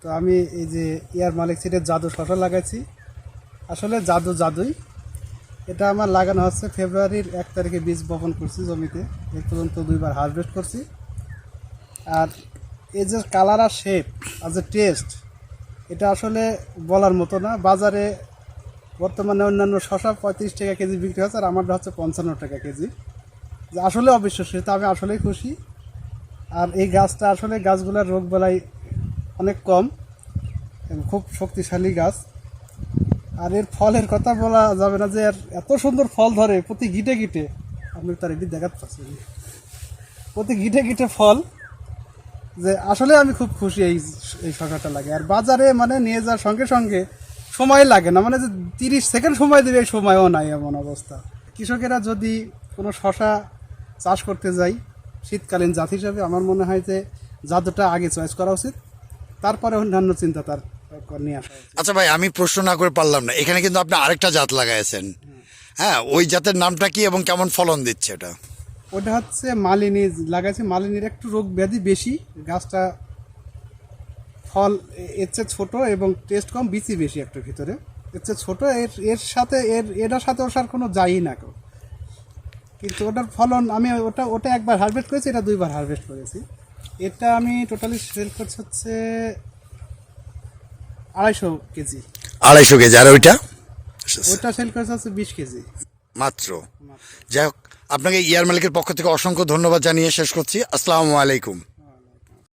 তো আমি এই যে ইয়ার মালিক সিডের জাদু শশা লাগাইছি। আসলে জাদুই। এটা আমার লাগানো হচ্ছে ফেব্রুয়ারির 1 তারিখে বীজ বপন করছি জমিতে। এই পর্যন্ত 2বার হারভেস্ট করছি। আর এই যে কালার আর শেপ আর যে টেস্ট, এটা আসলে বলার মতো না। বাজারে বর্তমানে অন্যান্য শশা 35 টাকা কেজি বিক্রি হচ্ছে, আর আমারটা হচ্ছে 55 টাকা কেজি। যে আসলে অবিশ্বাস্য, তো আমি আসলেই খুশি। আর এই গাছটা আসলে গাছগুলোর রোগ বালাই অনেক কম, খুব শক্তিশালী গাছ। আর এর ফলের কথা বলা যাবে না, যে এত সুন্দর ফল ধরে প্রতি গিটে গিটে। আপনি তার এটি দেখাতে পারছেন, প্রতি গিটে গিটে ফল। যে আসলে আমি খুব খুশি এই এই শশাটা লাগে। আর বাজারে মানে নিয়ে যাওয়ার সঙ্গে সঙ্গে সময় লাগে না, মানে যে 30 সেকেন্ড সময় দেবে এই সময়ও নাই, এমন অবস্থা। কৃষকেরা যদি কোনো শশা চাষ করতে যায় শীতকালীন জাত হিসাবে, আমার মনে হয় যে জাতটা আগে চয়েস করা উচিত, তারপরে অন্যান্য চিন্তা তার নিয়ে আসা উচিত। আচ্ছা ভাই, আমি প্রশ্ন না করে পারলাম না, এখানে কিন্তু আপনি আরেকটা জাত লাগাইছেন। হ্যাঁ, ওই জাতের নামটা কি এবং কেমন ফলন দিচ্ছে এটা? ওটা হচ্ছে মালিনী লাগাইছি। মালিনীর একটু রোগ ব্যাধি বেশি, গাছটা ফল এর চেয়ে ছোটো এবং টেস্ট কম, বিচি বেশি একটা ভিতরে। এর চেয়ে ছোটো, এর সাথে এটার সাথে ওটার কোনো যায়ই না কেউ। কিন্তু ওটার ফলন আমি ওটা একবার হারভেস্ট করেছি, এটা 2বার হারভেস্ট করেছি। এটা আমি টোটালি সেল করছি হচ্ছে 250 কেজি। 250 কেজি। আর ওইটা? ওটা সেল করেছে হচ্ছে 20 কেজি মাত্র। যাই হোক, আপনাকে ইয়ার মালিকের পক্ষ থেকে অসংখ্য ধন্যবাদ জানিয়ে শেষ করছি। আসসালামু আলাইকুম।